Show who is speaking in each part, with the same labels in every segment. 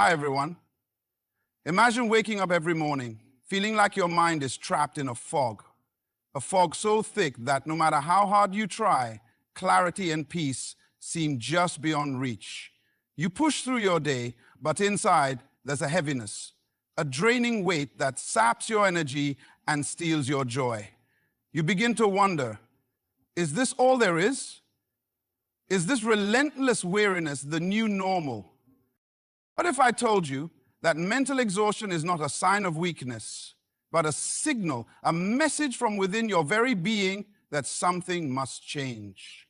Speaker 1: Hi, everyone. Imagine waking up every morning feeling like your mind is trapped in a fog so thick that no matter how hard you try, clarity and peace seem just beyond reach. You push through your day, but inside there's a heaviness, a draining weight that saps your energy and steals your joy. You begin to wonder, is this all there is? Is this relentless weariness the new normal? What if I told you that mental exhaustion is not a sign of weakness, but a signal, a message from within your very being that something must change?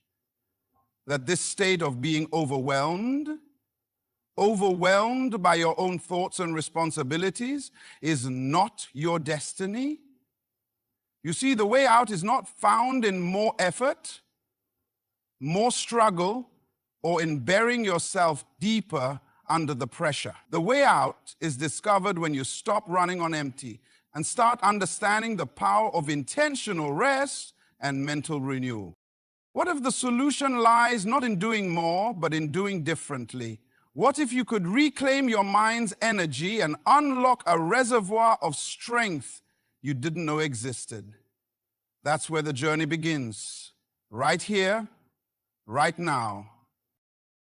Speaker 1: That this state of being overwhelmed by your own thoughts and responsibilities is not your destiny? You see, the way out is not found in more effort, more struggle, or in burying yourself deeper under the pressure. The way out is discovered when you stop running on empty and start understanding the power of intentional rest and mental renewal. What if the solution lies not in doing more, but in doing differently? What if you could reclaim your mind's energy and unlock a reservoir of strength you didn't know existed? That's where the journey begins, right here, right now.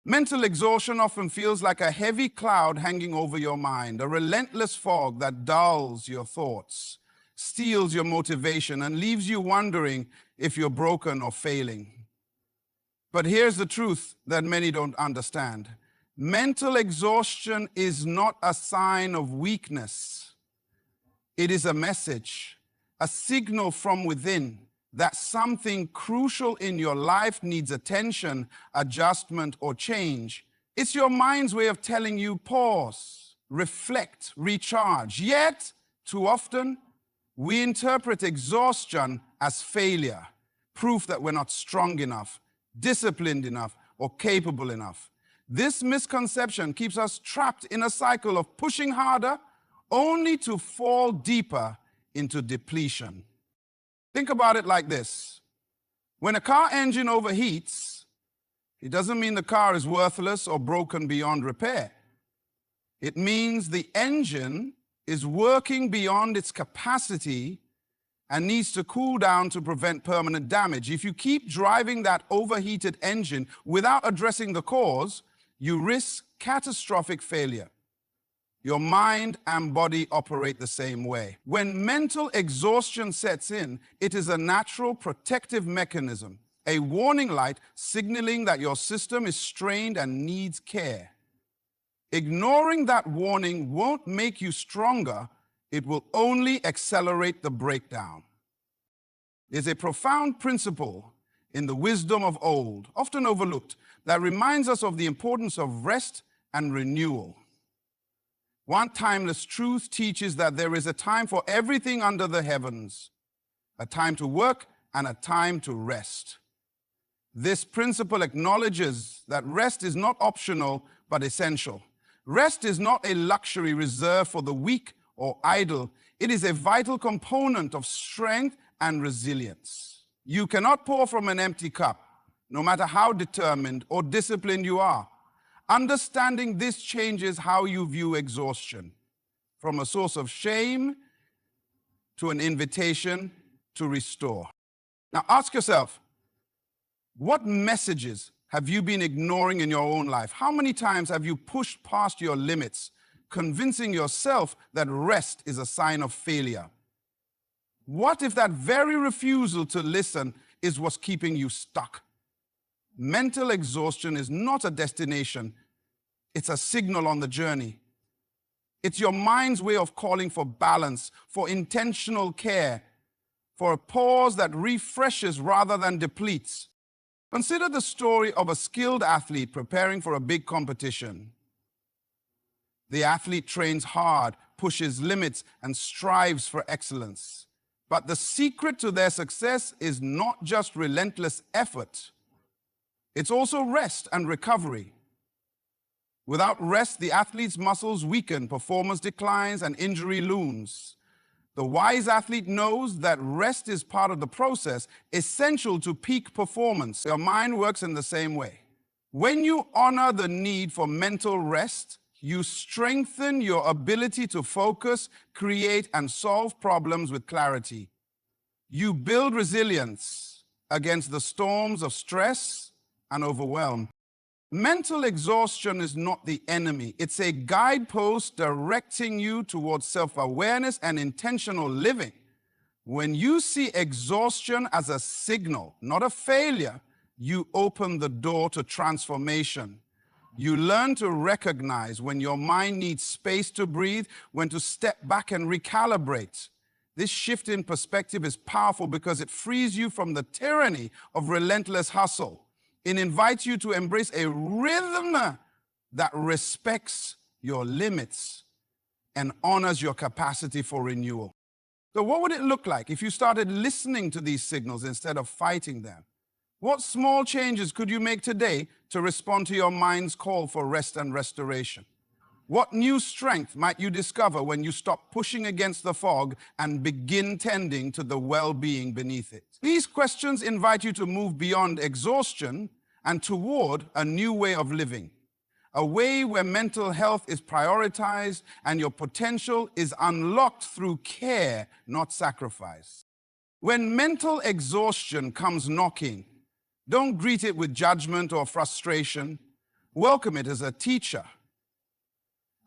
Speaker 1: Mental exhaustion often feels like a heavy cloud hanging over your mind, a relentless fog that dulls your thoughts, steals your motivation, and leaves you wondering if you're broken or failing. But here's the truth that many don't understand. Mental exhaustion is not a sign of weakness. It is a message, a signal from within that something crucial in your life needs attention, adjustment, or change. It's your mind's way of telling you pause, reflect, recharge. Yet, too often, we interpret exhaustion as failure, proof that we're not strong enough, disciplined enough, or capable enough. This misconception keeps us trapped in a cycle of pushing harder only to fall deeper into depletion. Think about it like this. When a car engine overheats, it doesn't mean the car is worthless or broken beyond repair. It means the engine is working beyond its capacity and needs to cool down to prevent permanent damage. If you keep driving that overheated engine without addressing the cause, you risk catastrophic failure. Your mind and body operate the same way. When mental exhaustion sets in, it is a natural protective mechanism, a warning light signaling that your system is strained and needs care. Ignoring that warning won't make you stronger, it will only accelerate the breakdown. There's a profound principle in the wisdom of old, often overlooked, that reminds us of the importance of rest and renewal. One timeless truth teaches that there is a time for everything under the heavens, a time to work and a time to rest. This principle acknowledges that rest is not optional, but essential. Rest is not a luxury reserved for the weak or idle. It is a vital component of strength and resilience. You cannot pour from an empty cup, no matter how determined or disciplined you are. Understanding this changes how you view exhaustion, from a source of shame to an invitation to restore. Now ask yourself, what messages have you been ignoring in your own life? How many times have you pushed past your limits, convincing yourself that rest is a sign of failure? What if that very refusal to listen is what's keeping you stuck? Mental exhaustion is not a destination, it's a signal on the journey. It's your mind's way of calling for balance, for intentional care, for a pause that refreshes rather than depletes. Consider the story of a skilled athlete preparing for a big competition. The athlete trains hard, pushes limits, and strives for excellence. But the secret to their success is not just relentless effort. It's also rest and recovery. Without rest, the athlete's muscles weaken, performance declines, and injury looms. The wise athlete knows that rest is part of the process, essential to peak performance. Your mind works in the same way. When you honor the need for mental rest, You strengthen your ability to focus, create, and solve problems with clarity. You build resilience against the storms of stress and overwhelm. Mental exhaustion is not the enemy. It's a guidepost directing you towards self-awareness and intentional living. When you see exhaustion as a signal, not a failure, you open the door to transformation. You learn to recognize when your mind needs space to breathe, when to step back and recalibrate. This shift in perspective is powerful because it frees you from the tyranny of relentless hustle. It invites you to embrace a rhythm that respects your limits and honors your capacity for renewal. So what would it look like if you started listening to these signals instead of fighting them? What small changes could you make today to respond to your mind's call for rest and restoration? What new strength might you discover when you stop pushing against the fog and begin tending to the well-being beneath it? These questions invite you to move beyond exhaustion and toward a new way of living, a way where mental health is prioritized and your potential is unlocked through care, not sacrifice. When mental exhaustion comes knocking, don't greet it with judgment or frustration. Welcome it as a teacher,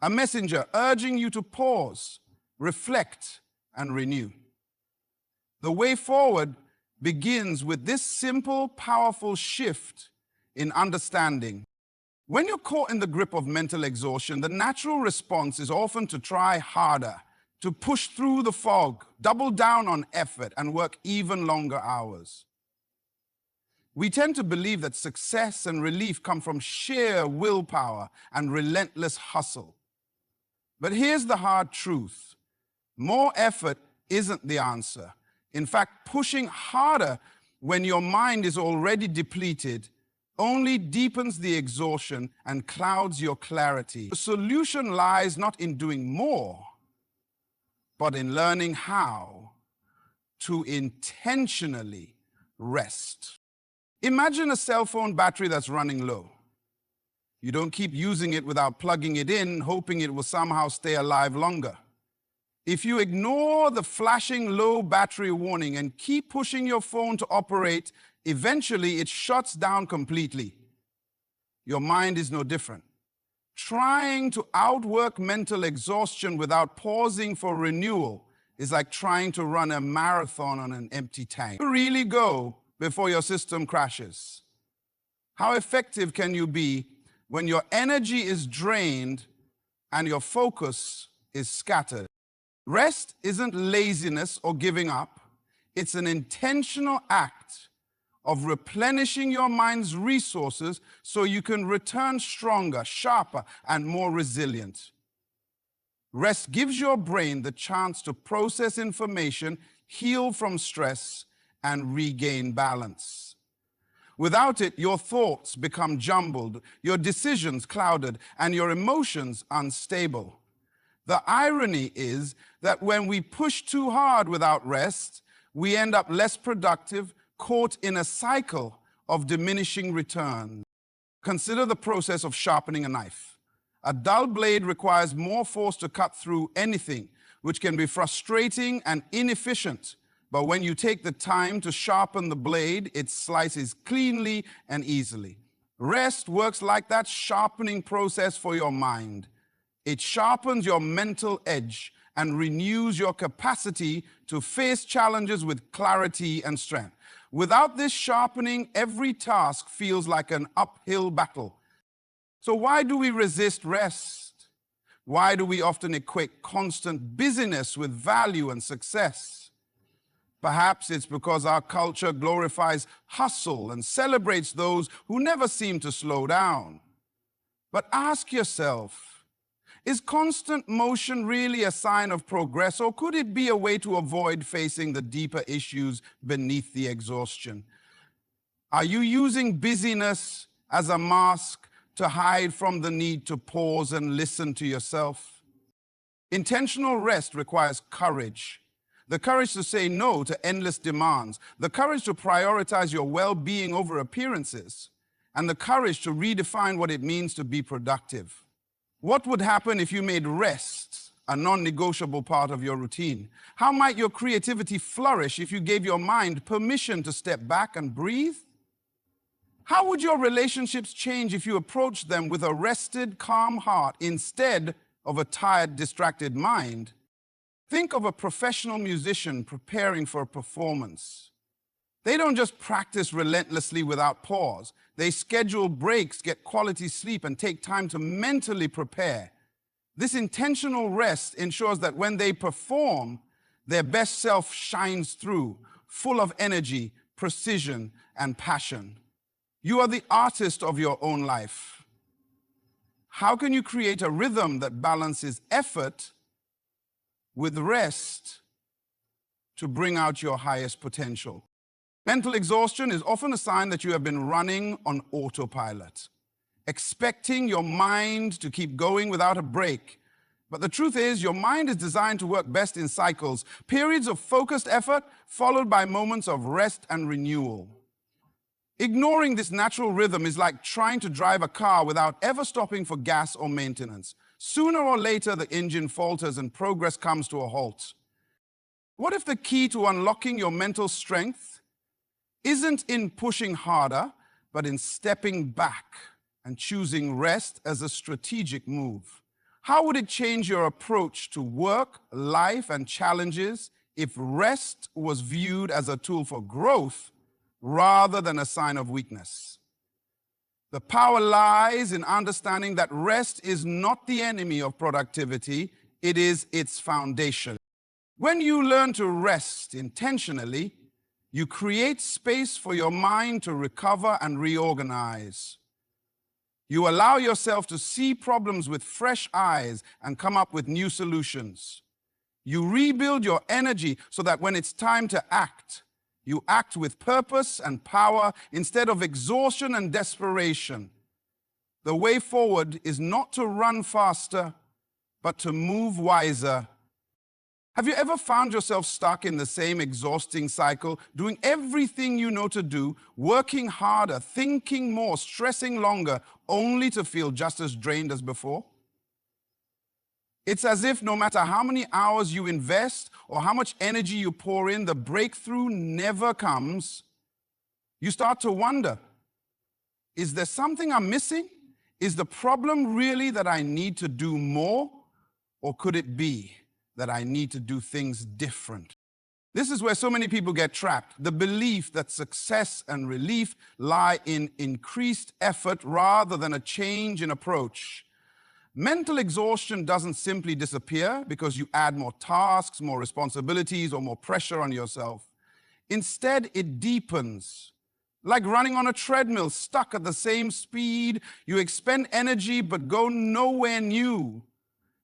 Speaker 1: a messenger urging you to pause, reflect, and renew. The way forward begins with this simple, powerful shift in understanding. When you're caught in the grip of mental exhaustion, the natural response is often to try harder, to push through the fog, double down on effort, and work even longer hours. We tend to believe that success and relief come from sheer willpower and relentless hustle. But here's the hard truth. More effort isn't the answer. In fact, pushing harder when your mind is already depleted only deepens the exhaustion and clouds your clarity. The solution lies not in doing more, but in learning how to intentionally rest. Imagine a cell phone battery that's running low. You don't keep using it without plugging it in, hoping it will somehow stay alive longer. If you ignore the flashing low battery warning and keep pushing your phone to operate, eventually it shuts down completely. Your mind is no different. Trying to outwork mental exhaustion without pausing for renewal is like trying to run a marathon on an empty tank. You really go before your system crashes. How effective can you be when your energy is drained and your focus is scattered? Rest isn't laziness or giving up. It's an intentional act of replenishing your mind's resources so you can return stronger, sharper, and more resilient. Rest gives your brain the chance to process information, heal from stress, and regain balance. Without it, your thoughts become jumbled, your decisions clouded, and your emotions unstable. The irony is that when we push too hard without rest, we end up less productive, caught in a cycle of diminishing returns. Consider the process of sharpening a knife. A dull blade requires more force to cut through anything, which can be frustrating and inefficient. But when you take the time to sharpen the blade, it slices cleanly and easily. Rest works like that sharpening process for your mind. It sharpens your mental edge and renews your capacity to face challenges with clarity and strength. Without this sharpening, every task feels like an uphill battle. So why do we resist rest? Why do we often equate constant busyness with value and success? Perhaps it's because our culture glorifies hustle and celebrates those who never seem to slow down. But ask yourself, is constant motion really a sign of progress, or could it be a way to avoid facing the deeper issues beneath the exhaustion? Are you using busyness as a mask to hide from the need to pause and listen to yourself? Intentional rest requires courage. The courage to say no to endless demands, the courage to prioritize your well-being over appearances, and the courage to redefine what it means to be productive. What would happen if you made rest a non-negotiable part of your routine? How might your creativity flourish if you gave your mind permission to step back and breathe? How would your relationships change if you approached them with a rested, calm heart instead of a tired, distracted mind? Think of a professional musician preparing for a performance. They don't just practice relentlessly without pause. They schedule breaks, get quality sleep, and take time to mentally prepare. This intentional rest ensures that when they perform, their best self shines through, full of energy, precision, and passion. You are the artist of your own life. How can you create a rhythm that balances effort with rest to bring out your highest potential? Mental exhaustion is often a sign that you have been running on autopilot, expecting your mind to keep going without a break. But the truth is, your mind is designed to work best in cycles, periods of focused effort followed by moments of rest and renewal. Ignoring this natural rhythm is like trying to drive a car without ever stopping for gas or maintenance. Sooner or later, the engine falters and progress comes to a halt. What if the key to unlocking your mental strength isn't in pushing harder, but in stepping back and choosing rest as a strategic move? How would it change your approach to work, life, and challenges if rest was viewed as a tool for growth rather than a sign of weakness? The power lies in understanding that rest is not the enemy of productivity, it is its foundation. When you learn to rest intentionally, you create space for your mind to recover and reorganize. You allow yourself to see problems with fresh eyes and come up with new solutions. You rebuild your energy so that when it's time to act, you act with purpose and power instead of exhaustion and desperation. The way forward is not to run faster, but to move wiser. Have you ever found yourself stuck in the same exhausting cycle, doing everything you know to do, working harder, thinking more, stressing longer, only to feel just as drained as before? It's as if no matter how many hours you invest or how much energy you pour in, the breakthrough never comes. You start to wonder, is there something I'm missing? Is the problem really that I need to do more? Or could it be that I need to do things different? This is where so many people get trapped. The belief that success and relief lie in increased effort rather than a change in approach. Mental exhaustion doesn't simply disappear because you add more tasks, more responsibilities, or more pressure on yourself. Instead, it deepens. Like running on a treadmill, stuck at the same speed, you expend energy but go nowhere new.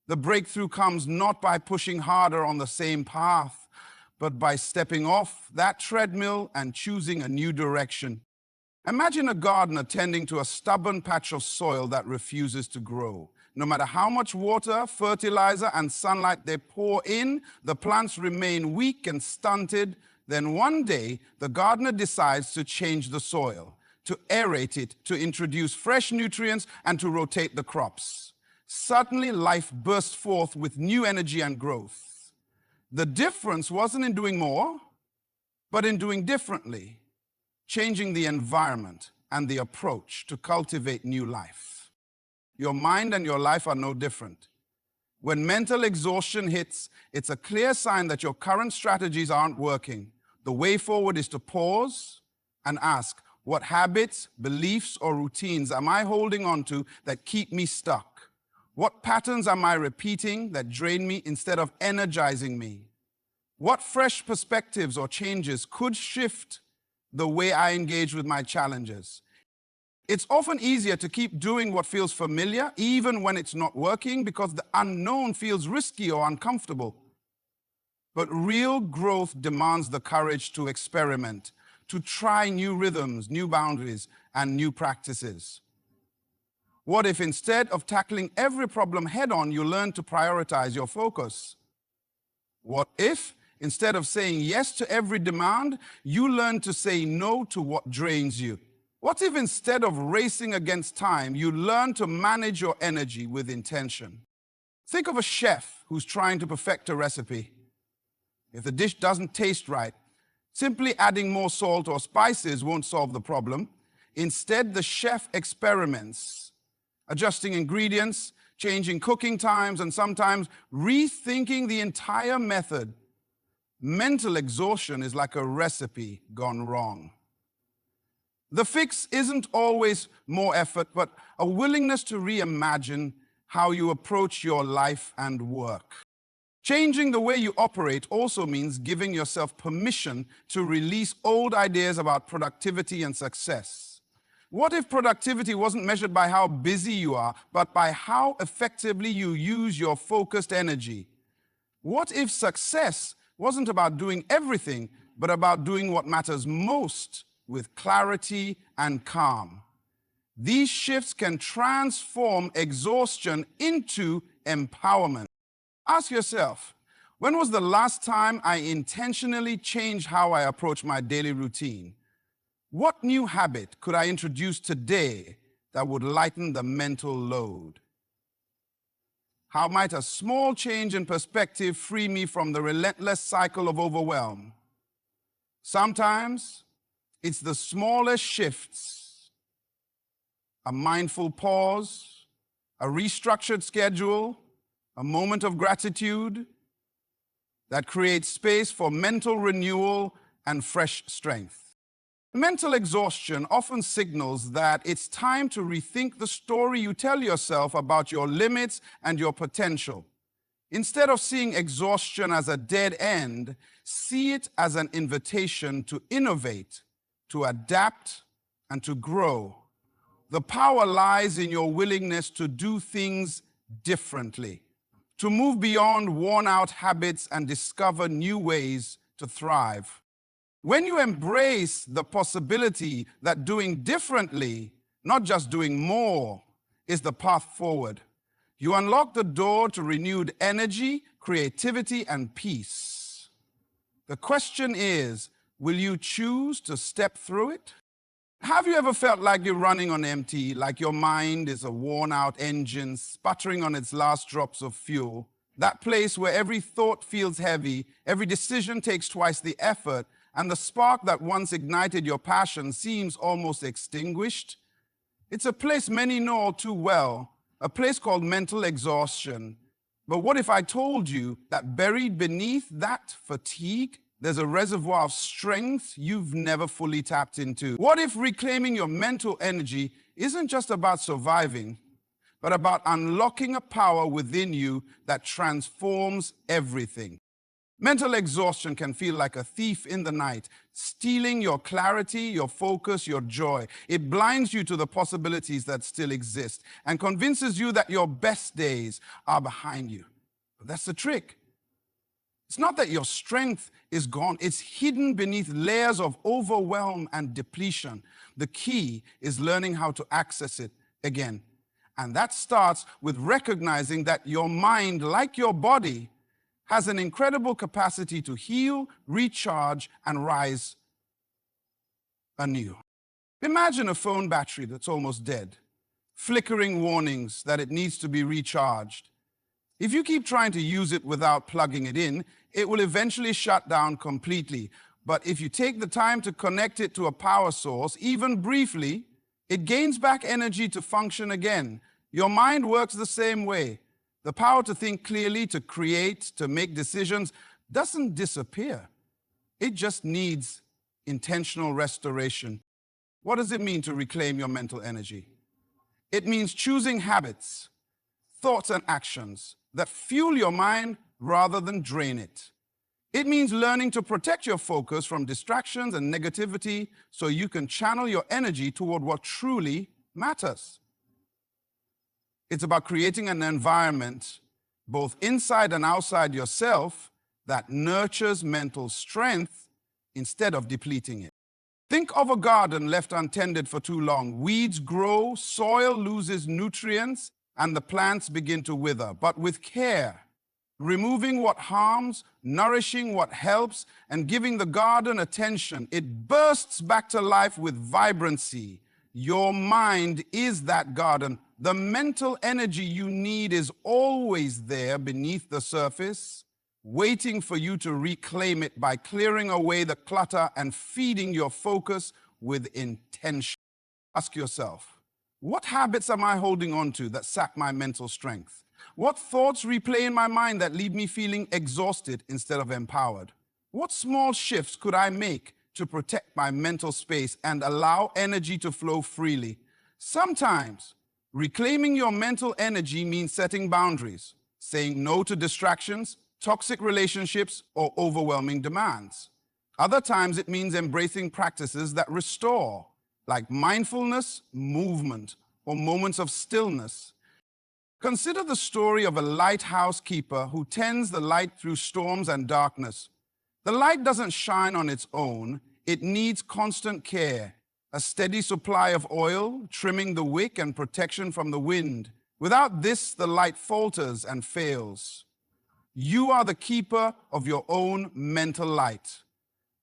Speaker 1: The breakthrough comes not by pushing harder on the same path, but by stepping off that treadmill and choosing a new direction. Imagine a gardener tending to a stubborn patch of soil that refuses to grow. No matter how much water, fertilizer, and sunlight they pour in, the plants remain weak and stunted. Then one day, the gardener decides to change the soil, to aerate it, to introduce fresh nutrients, and to rotate the crops. Suddenly, life bursts forth with new energy and growth. The difference wasn't in doing more, but in doing differently, changing the environment and the approach to cultivate new life. Your mind and your life are no different. When mental exhaustion hits, it's a clear sign that your current strategies aren't working. The way forward is to pause and ask, what habits, beliefs, or routines am I holding on to that keep me stuck? What patterns am I repeating that drain me instead of energizing me? What fresh perspectives or changes could shift the way I engage with my challenges? It's often easier to keep doing what feels familiar, even when it's not working, because the unknown feels risky or uncomfortable. But real growth demands the courage to experiment, to try new rhythms, new boundaries, and new practices. What if instead of tackling every problem head-on, you learn to prioritize your focus? What if instead of saying yes to every demand, you learn to say no to what drains you? What if instead of racing against time, you learn to manage your energy with intention? Think of a chef who's trying to perfect a recipe. If the dish doesn't taste right, simply adding more salt or spices won't solve the problem. Instead, the chef experiments, adjusting ingredients, changing cooking times, and sometimes rethinking the entire method. Mental exhaustion is like a recipe gone wrong. The fix isn't always more effort, but a willingness to reimagine how you approach your life and work. Changing the way you operate also means giving yourself permission to release old ideas about productivity and success. What if productivity wasn't measured by how busy you are, but by how effectively you use your focused energy? What if success wasn't about doing everything, but about doing what matters most with clarity and calm? These shifts can transform exhaustion into empowerment. Ask yourself, when was the last time I intentionally changed how I approach my daily routine? What new habit could I introduce today that would lighten the mental load? How might a small change in perspective free me from the relentless cycle of overwhelm? Sometimes it's the smallest shifts, a mindful pause, a restructured schedule, a moment of gratitude that creates space for mental renewal and fresh strength. Mental exhaustion often signals that it's time to rethink the story you tell yourself about your limits and your potential. Instead of seeing exhaustion as a dead end, see it as an invitation to innovate, to adapt, and to grow. The power lies in your willingness to do things differently, to move beyond worn-out habits and discover new ways to thrive. When you embrace the possibility that doing differently, not just doing more, is the path forward, you unlock the door to renewed energy, creativity, and peace. The question is, will you choose to step through it? Have you ever felt like you're running on empty, like your mind is a worn-out engine sputtering on its last drops of fuel? That place where every thought feels heavy, every decision takes twice the effort, and the spark that once ignited your passion seems almost extinguished? It's a place many know all too well, a place called mental exhaustion. But what if I told you that buried beneath that fatigue, there's a reservoir of strength you've never fully tapped into? What if reclaiming your mental energy isn't just about surviving, but about unlocking a power within you that transforms everything? Mental exhaustion can feel like a thief in the night, stealing your clarity, your focus, your joy. It blinds you to the possibilities that still exist and convinces you that your best days are behind you. But that's the trick. It's not that your strength is gone, it's hidden beneath layers of overwhelm and depletion. The key is learning how to access it again. And that starts with recognizing that your mind, like your body, has an incredible capacity to heal, recharge, and rise anew. Imagine a phone battery that's almost dead, flickering warnings that it needs to be recharged. If you keep trying to use it without plugging it in, it will eventually shut down completely. But if you take the time to connect it to a power source, even briefly, it gains back energy to function again. Your mind works the same way. The power to think clearly, to create, to make decisions doesn't disappear. It just needs intentional restoration. What does it mean to reclaim your mental energy? It means choosing habits, thoughts, and actions that fuel your mind rather than drain it. It means learning to protect your focus from distractions and negativity so you can channel your energy toward what truly matters. It's about creating an environment, both inside and outside yourself, that nurtures mental strength instead of depleting it. Think of a garden left untended for too long. Weeds grow, soil loses nutrients, and the plants begin to wither. But with care, removing what harms, nourishing what helps, and giving the garden attention, it bursts back to life with vibrancy, Your mind is that garden. The mental energy you need is always there beneath the surface, waiting for you to reclaim it by clearing away the clutter and feeding your focus with intention. Ask yourself, what habits am I holding on to that sap my mental strength? What thoughts replay in my mind that leave me feeling exhausted instead of empowered? What small shifts could I make to protect my mental space and allow energy to flow freely? Sometimes, reclaiming your mental energy means setting boundaries, saying no to distractions, toxic relationships, or overwhelming demands. Other times, it means embracing practices that restore, like mindfulness, movement, or moments of stillness. Consider the story of a lighthouse keeper who tends the light through storms and darkness. The light doesn't shine on its own. It needs constant care, a steady supply of oil, trimming the wick, and protection from the wind. Without this, the light falters and fails. You are the keeper of your own mental light.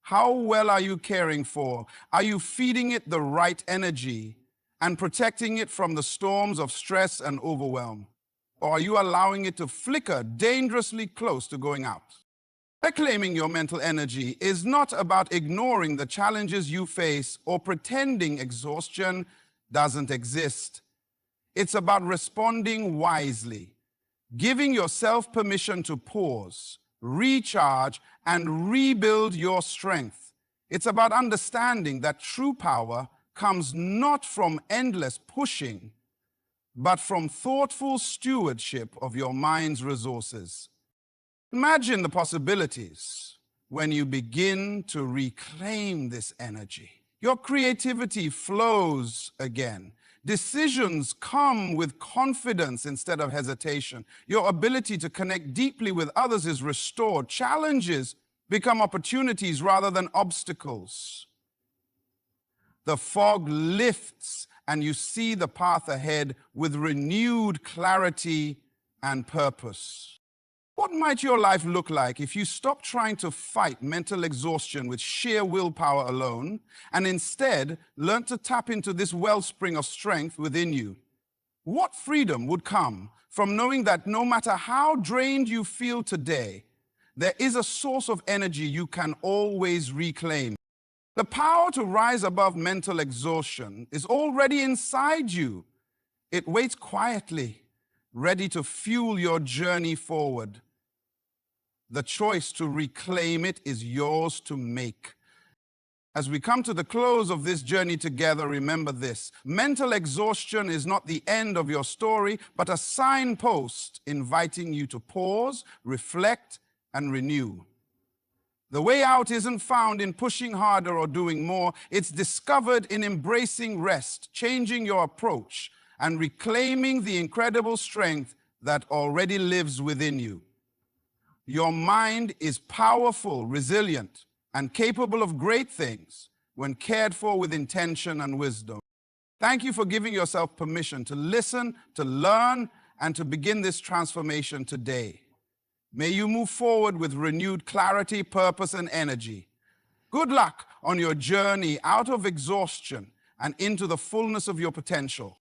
Speaker 1: How well are you caring for? Are you feeding it the right energy and protecting it from the storms of stress and overwhelm? Or are you allowing it to flicker dangerously close to going out? Reclaiming your mental energy is not about ignoring the challenges you face or pretending exhaustion doesn't exist. It's about responding wisely, giving yourself permission to pause, recharge, and rebuild your strength. It's about understanding that true power comes not from endless pushing, but from thoughtful stewardship of your mind's resources. Imagine the possibilities when you begin to reclaim this energy. Your creativity flows again. Decisions come with confidence instead of hesitation. Your ability to connect deeply with others is restored. Challenges become opportunities rather than obstacles. The fog lifts and you see the path ahead with renewed clarity and purpose. What might your life look like if you stop trying to fight mental exhaustion with sheer willpower alone and instead learn to tap into this wellspring of strength within you? What freedom would come from knowing that no matter how drained you feel today, there is a source of energy you can always reclaim? The power to rise above mental exhaustion is already inside you. It waits quietly, ready to fuel your journey forward. The choice to reclaim it is yours to make. As we come to the close of this journey together, remember this: mental exhaustion is not the end of your story, but a signpost inviting you to pause, reflect, and renew. The way out isn't found in pushing harder or doing more. It's discovered in embracing rest, changing your approach, and reclaiming the incredible strength that already lives within you. Your mind is powerful, resilient, and capable of great things when cared for with intention and wisdom. Thank you for giving yourself permission to listen, to learn, and to begin this transformation today. May you move forward with renewed clarity, purpose, and energy. Good luck on your journey out of exhaustion and into the fullness of your potential.